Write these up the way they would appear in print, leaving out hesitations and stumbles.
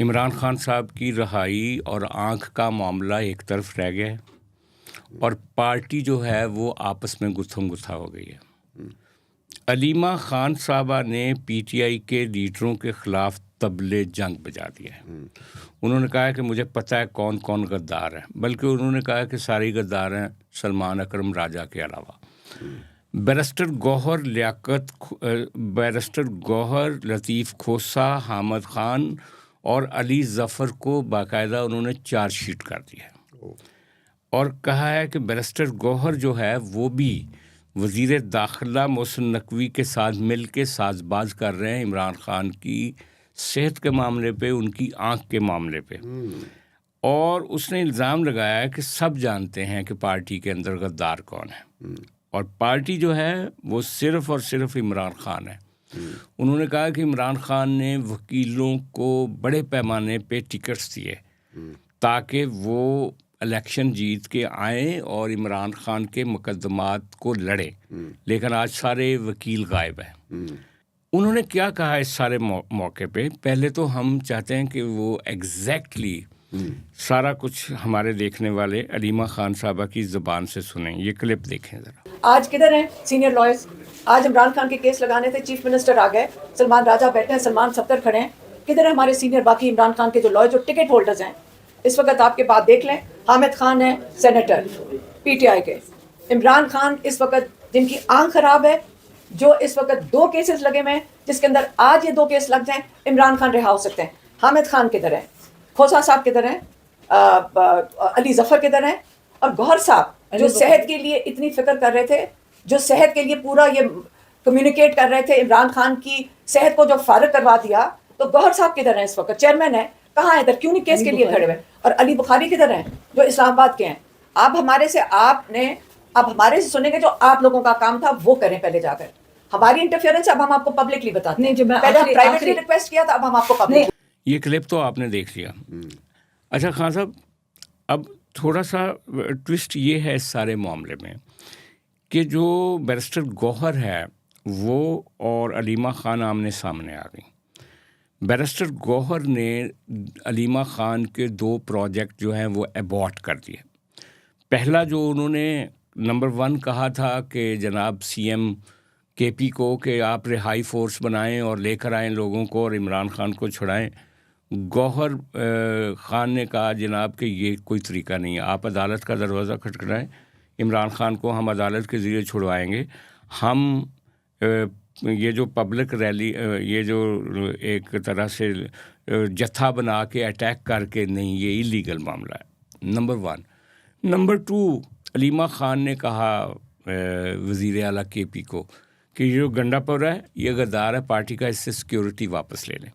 इमरान खान साहब की रहाई और आंख का मामला एक तरफ रह गया है और पार्टी जो है वो आपस में गुत्थम गुत्था हो गई है। अलीमा खान साहबा ने पीटीआई के लीडरों के ख़िलाफ़ तबले जंग बजा दिया है। उन्होंने कहा है कि मुझे पता है कौन कौन गद्दार है, बल्कि उन्होंने कहा कि सारे गद्दार हैं सलमान अकरम राजा के अलावा। बैरिस्टर गौहर लतीफ़ खोसा, हामिद खान और अली ज़फ़र को बाकायदा उन्होंने चार्जशीट कर दिया है और कहा है कि बैरिस्टर गौहर जो है वो भी वज़ीर दाखिला मोहसिन नकवी के साथ मिल के साजबाज कर रहे हैं इमरान खान की सेहत के मामले पे, उनकी आँख के मामले पे। और उसने इल्ज़ाम लगाया है कि सब जानते हैं कि पार्टी के अंदर गद्दार कौन है और पार्टी जो है वो सिर्फ़ और सिर्फ इमरान खान है। उन्होंने कहा कि इमरान खान ने वकीलों को बड़े पैमाने पे टिकट्स दिए ताकि वो इलेक्शन जीत के आए और इमरान खान के मुकदमात को लड़े, लेकिन आज सारे वकील गायब हैं। उन्होंने क्या कहा इस सारे मौके पे? पहले तो हम चाहते हैं कि वो एग्जैक्टली सारा कुछ हमारे देखने वाले अलीमा खान साहबा की ज़ुबान से सुनें। ये क्लिप देखें ज़रा। आज किधर हैं सीनियर लॉयर्स? आज इमरान खान के केस लगाने थे, चीफ मिनिस्टर आ गए, सलमान राजा बैठे हैं, सलमान सत्तर खड़े हैं। किधर है हमारे सीनियर बाकी इमरान खान के जो लॉयर, जो टिकट होल्डर्स हैं? इस वक्त आपके बाद देख लें, हामिद खान है सेनेटर पीटीआई के। इमरान खान इस वक्त जिनकी आंख खराब है, जो इस वक्त 2 केसेस लगे हुए हैं, जिसके अंदर आज ये 2 केस लग जाएं, इमरान खान रिहा हो सकते हैं। हामिद खान किधर है? खोसा साहब किधर हैं? अली ज़फ़र किधर हैं? और गौहर साहब जो सेहत के लिए इतनी फिक्र कर रहे थे, जो सेहत के लिए पूरा ये कम्युनिकेट कर रहे थे, इमरान खान की सेहत को जो फारिग करवा दिया, तो गौहर साहब किधर हैं? इस वक्त चेयरमैन है, कहाँ है? इधर क्यों नहीं केस के लिए खड़े हुए? और अली बुखारी किधर हैं जो इस्लामाबाद के हैं? आप हमारे से सुनेंगे, जो आप लोगों का काम था वो करें पहले जाकर। हमारी इंटरफेरेंस अब हम आपको पब्लिकली बताते हैं। पहले प्राइवेटली रिक्वेस्ट किया था, अब हम आपको पब्लिक। ये क्लिप तो आपने देख लिया। अच्छा खान साहब, अब थोड़ा सा ट्विस्ट ये है इस सारे मामले में कि जो बैरिस्टर गौहर है वो और अलीमा खान आमने सामने आ गई। बैरिस्टर गौहर ने अलीमा खान के 2 प्रोजेक्ट जो हैं वो अबॉर्ट कर दिए। पहला जो उन्होंने नंबर 1 कहा था कि जनाब सीएम केपी को कि आप रिहाई फोर्स बनाएं और लेकर आएं लोगों को और इमरान खान को छुड़ाएं, गौहर खान ने कहा जनाब कि ये कोई तरीका नहीं है, आप अदालत का दरवाज़ा खटखटाएं, इमरान खान को हम अदालत के ज़रिए छुड़वाएंगे। हम ये जो पब्लिक रैली, ये जो एक तरह से जत्था बना के अटैक करके नहीं, ये इलीगल मामला है, नंबर 1। नंबर 2, अलीमा खान ने कहा वज़ीर आला केपी को कि ये जो गंडापुर है ये गद्दार है पार्टी का, इससे सिक्योरिटी वापस ले लें।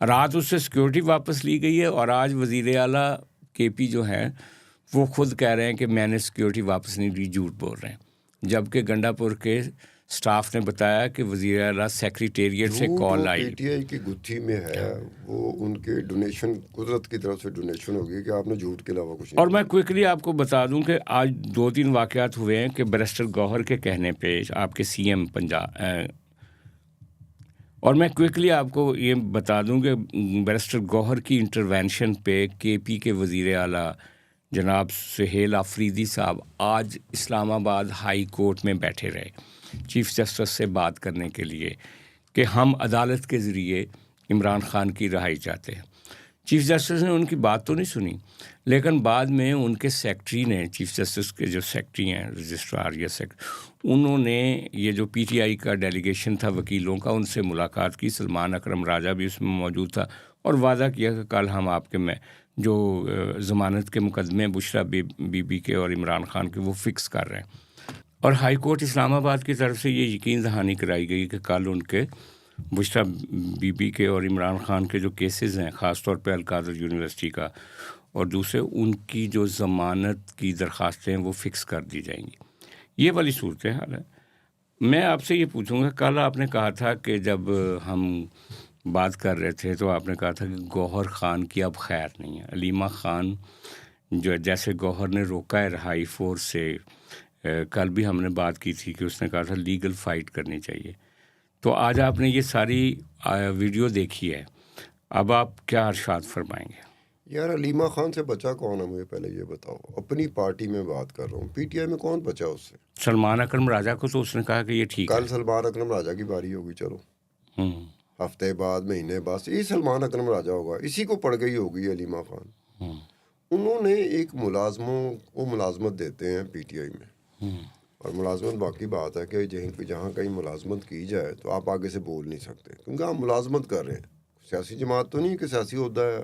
रात उससे सिक्योरिटी वापस ली गई है और आज वज़ीर आला केपी जो है वो खुद कह रहे हैं कि मैंने सिक्योरिटी वापस नहीं ली, झूठ बोल रहे हैं। जबकि गंडापुर के स्टाफ ने बताया कि वज़ीर आला सेक्रेटेरिएट से कॉल आई, पीटीआई की गुत्थी में है, वो उनके डोनेशन, कुदरत की तरफ से डोनेशन होगी कि आपने झूठ के अलावा कुछ नहीं। और मैं क्विकली आपको बता दूं कि आज 2-3 वाक़यात हुए हैं कि बैरिस्टर गौहर के कहने पे आपके सीएम पंजाब, और मैं क्विकली आपको ये बता दूं कि बैरिस्टर गौहर की इंटरवेंशन पे केपी के वज़ीर आला जनाब सुहेल आफरीदी साहब आज इस्लामाबाद हाई कोर्ट में बैठे रहे चीफ जस्टिस से बात करने के लिए कि हम अदालत के ज़रिए इमरान खान की रहाई चाहते हैं। चीफ जस्टिस ने उनकी बात तो नहीं सुनी, लेकिन बाद में उनके सेक्रेटरी ने, चीफ जस्टिस के जो सेक्रेटरी हैं, रजिस्ट्रार या सेक्रेटरी, उन्होंने ये जो पीटीआई का डेलीगेशन था वकीलों का, उनसे मुलाकात की। सलमान अकरम राजा भी उसमें मौजूद था और वादा किया कि कल हम आपके में जो ज़मानत के मुकदमे बुशरा बीबी के और इमरान खान के वो फ़िक्स कर रहे हैं। और हाई कोर्ट इस्लामाबाद की तरफ से ये यकीन दहानी कराई गई कि कल उनके बुशरा बीबी के और इमरान खान के जो केसेस हैं, ख़ास तौर पे अल-कादर यूनिवर्सिटी का और दूसरे, उनकी जो ज़मानत की दरख्वास्तें हैं वो फ़िक्स कर दी जाएंगी। ये वाली सूरत हाल है। मैं आपसे ये पूछूंगा, कल आपने कहा था कि जब हम बात कर रहे थे तो आपने कहा था कि गौहर खान की अब खैर नहीं है। अलीमा खान जो जैसे गौहर ने रोका है रहाई फोर्स से, कल भी हमने बात की थी कि उसने कहा था लीगल फ़ाइट करनी चाहिए। तो आज आपने ये सारी वीडियो देखी है, अब आप क्या इरशाद फरमाएंगे? यार अलीमा खान से बचा कौन है, मुझे पहले ये बताओ। अपनी पार्टी में बात कर रहा हूँ, पीटीआई में कौन बचा उससे? सलमान अकरम राजा को तो उसने कहा कि ये ठीक कल है। सलमान अकरम राजा की बारी होगी, चलो हफ्ते बाद महीने बाद ये सलमान अकरम राजा होगा, इसी को पड़ गई होगी अलीमा खान। उन्होंने एक मुलाजमों को मुलाजमत देते हैं पीटीआई में, और मुलाजमत बाकी बात है कि जहाँ कहीं मुलाजमत की जाए तो आप आगे से बोल नहीं सकते, क्योंकि आप मुलाजमत कर रहे हैं। सियासी जमात तो नहीं कि सियासी होता है।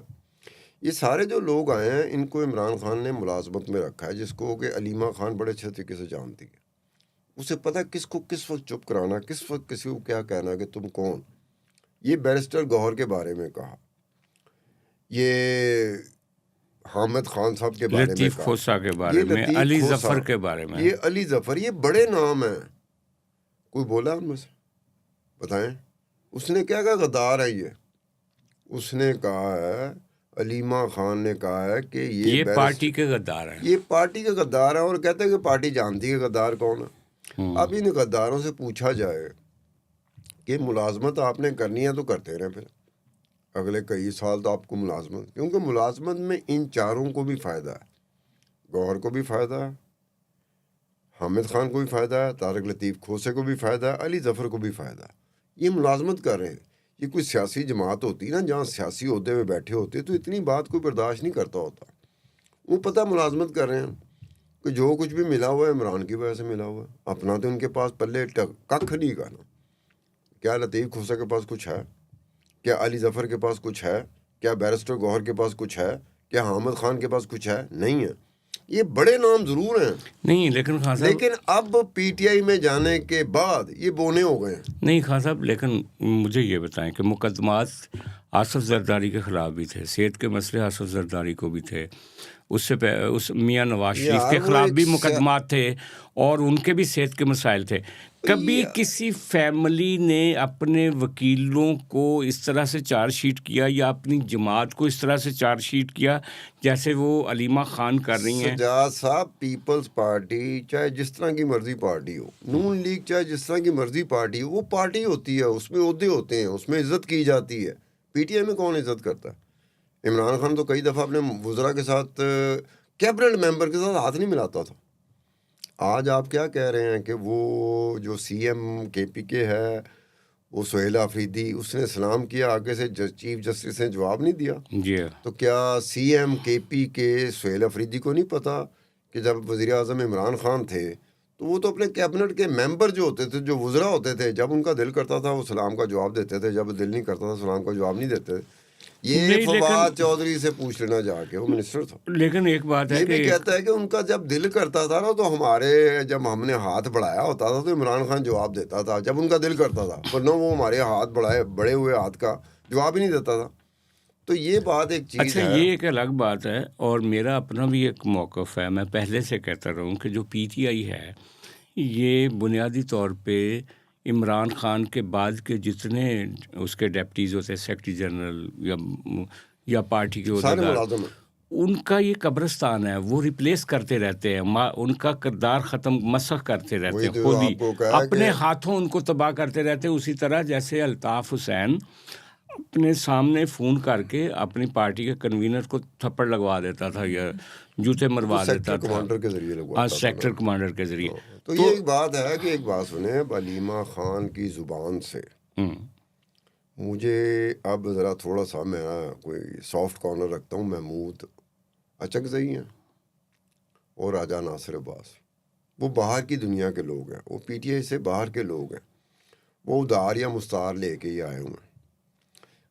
ये सारे जो लोग आए हैं इनको इमरान खान ने मुलाजमत में रखा है, जिसको कि अलीमा खान बड़े अच्छे तरीके से जानती है। उसे पता है किसको किस वक्त चुप कराना, किस वक्त किसी को क्या कहना कि तुम कौन। ये बैरिस्टर गौहर के बारे में कहा, ये हामिद खान साहब के बारे में लतीफ़ कहा, खोसा के बारे ये में, लतीफ़ अली खोसा, जफ़र के बारे में, ये अली जफ़र, ये बड़े नाम हैं। कोई बोला उनमें से? बताएं। उसने क्या कहा? गद्दार है ये। उसने कहा है, अलीमा खान ने कहा है कि ये पार्टी के गद्दार हैं, ये पार्टी के गद्दार हैं, और कहते हैं कि पार्टी जानती है गद्दार कौन है। अब इन गद्दारों से पूछा जाए कि मुलाजमत आपने करनी है तो करते रहें फिर अगले कई साल तो आपको मुलाजमत, क्योंकि मुलाजमत में इन चारों को भी फ़ायदा है। गौहर को भी फ़ायदा है, हामिद खान को भी फ़ायदा है, तारिक लतीफ़ खोसे को भी फ़ायदा है, अली जफ़र को भी फ़ायदा है। ये मुलाजमत कर रहे हैं। ये कोई सियासी जमात होती ना, जहाँ सियासी होते हुए बैठे होते, तो इतनी बात कोई बर्दाश्त नहीं करता होता। वो पता मुलाजमत कर रहे हैं कि जो कुछ भी मिला हुआ है इमरान की वजह से मिला हुआ है, अपना तो इनके पास पल्ले कख नहीं करना। क्या लतीफ़ खोसा के पास कुछ है? क्या अली जफ़र के पास कुछ है? क्या बैरिस्टर गौहर के पास कुछ है? क्या हामिद खान के पास कुछ है? नहीं है। ये बड़े नाम ज़रूर हैं, नहीं, लेकिन खान साहब, लेकिन अब पीटीआई में जाने के बाद ये बोने हो गए हैं। नहीं खान साहब, लेकिन मुझे ये बताएं कि मुकदमात आसफ जरदारी के ख़िलाफ़ भी थे, सेहत के मसले आसफ जरदारी को भी थे, उससे उस मियाँ नवाज शरीफ के ख़िलाफ़ भी मुकदमात थे, और उनके भी सेहत के मसाइल थे। कभी किसी फैमिली ने अपने वकीलों को इस तरह से चार्जशीट किया, या अपनी जमात को इस तरह से चार्जशीट किया जैसे वो अलीमा खान कर रही हैं? सजाद साहब, पीपल्स पार्टी चाहे जिस तरह की मर्जी पार्टी हो, नून लीग चाहे जिस तरह की मर्जी पार्टी हो, वो पार्टी होती है, उसमें ओहदे होते हैं, उसमें इज्जत की जाती है। पीटीआई में कौन इज्जत करता है? इमरान खान तो कई दफ़ा अपने वज़रा के साथ, कैबिनेट मेंबर के साथ हाथ नहीं मिलाता था। आज आप क्या कह रहे हैं कि वो जो सीएम केपीके है, वो सुहेल अफरीदी, उसने सलाम किया, आगे से चीफ जस्टिस ने जवाब नहीं दिया। जी, तो क्या सीएम केपीके सुहेल अफरीदी को नहीं पता कि जब वज़ीर आज़म इमरान खान थे तो वो तो अपने कैबिनेट के मेंबर जो होते थे, जो वज़रा होते थे, जब उनका दिल करता था वो सलाम का जवाब देते थे, जब दिल नहीं करता था सलाम का जवाब नहीं देते थे। ये फवाद चौधरी से पूछ लेना जाके, वो मिनिस्टर था। लेकिन एक बात है ये कि भी कहता है कि उनका जब दिल करता था ना, तो हमारे जब हमने हाथ बढ़ाया होता था तो इमरान खान जवाब देता था, जब उनका दिल करता था, वरना वो हमारे हाथ बड़े हुए हाथ का जवाब ही नहीं देता था। तो ये बात एक चीज़ अच्छा है। ये एक अलग बात है, और मेरा अपना भी एक मौक़िफ़ है। मैं पहले से कहता रहा हूँ कि जो पीटीआई है, ये बुनियादी तौर पे इमरान खान के बाद के जितने उसके डेप्टीज़ होते हैं, सेक्रेटरी जनरल या पार्टी के सारे उहदेदार, मुलाज़िम हैं। उनका ये कब्रिस्तान है। वो रिप्लेस करते रहते हैं, उनका किरदार ख़त्म मसख करते रहते वही हैं, तो खुद ही आपको कहा अपने कि हाथों उनको तबाह करते रहते हैं। उसी तरह जैसे अल्ताफ़ हुसैन अपने सामने फ़ोन करके अपनी पार्टी के कन्वीनर को थप्पड़ लगवा देता था या जूते मरवा देता सेक्टर था, कमांडर के ज़रिए लगवाता था सेक्टर ना। कमांडर के ज़रिए। तो ये एक बात है कि एक बात सुने, अलीमा खान की ज़ुबान से मुझे अब ज़रा थोड़ा सा मेरा कोई सॉफ्ट कॉर्नर रखता हूँ। महमूद अचकज़ई हैं और राजा नासिर अब्बास, वो बाहर की दुनिया के लोग हैं, वो पीटीआई से बाहर के लोग हैं, वो उधार या मुस्तार लेके ही आए हुए हैं।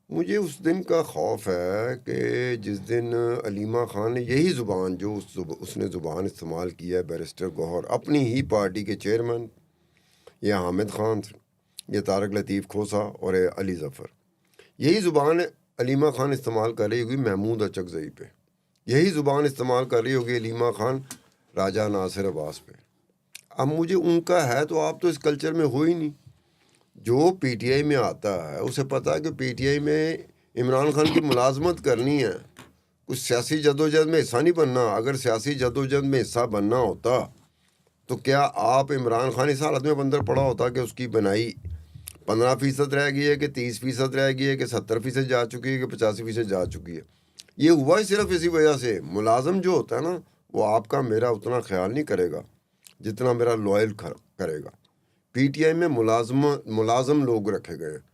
मुझे उस दिन का खौफ है कि जिस दिन अलीमा खान ने यही ज़ुबान जो उसने ज़ुबान इस्तेमाल किया है, बैरिस्टर गौहर अपनी ही पार्टी के चेयरमैन, या हामिद खान, या तारिक लतीफ़ खोसा और अली जफ़र, यही ज़ुबान अलीमा खान इस्तेमाल कर रही होगी महमूद अचकज़ई पे, यही ज़ुबान इस्तेमाल कर रही होगी अलीमा खान राजा नासिर अब्बास पे। अब मुझे उनका है तो आप तो इस कल्चर में हो ही नहीं। जो पीटीआई में आता है उसे पता है कि पीटीआई में इमरान खान की मुलाजमत करनी है, कुछ सियासी जदोजहद में हिस्सा नहीं बनना। अगर सियासी जदोजहद में हिस्सा बनना होता तो क्या आप इमरान खान इस हालत में अंदर पड़ा होता कि उसकी बनाई 15% रह गई है कि 30% रह गई है कि 70% जा चुकी है कि 85% जा चुकी है। ये हुआ ही सिर्फ इसी वजह से। मुलाजम जो होता है ना, वो आपका मेरा उतना ख्याल नहीं करेगा जितना मेरा लॉयल करेगा। पीटीआई में मुलाजम लोग रखे गए हैं,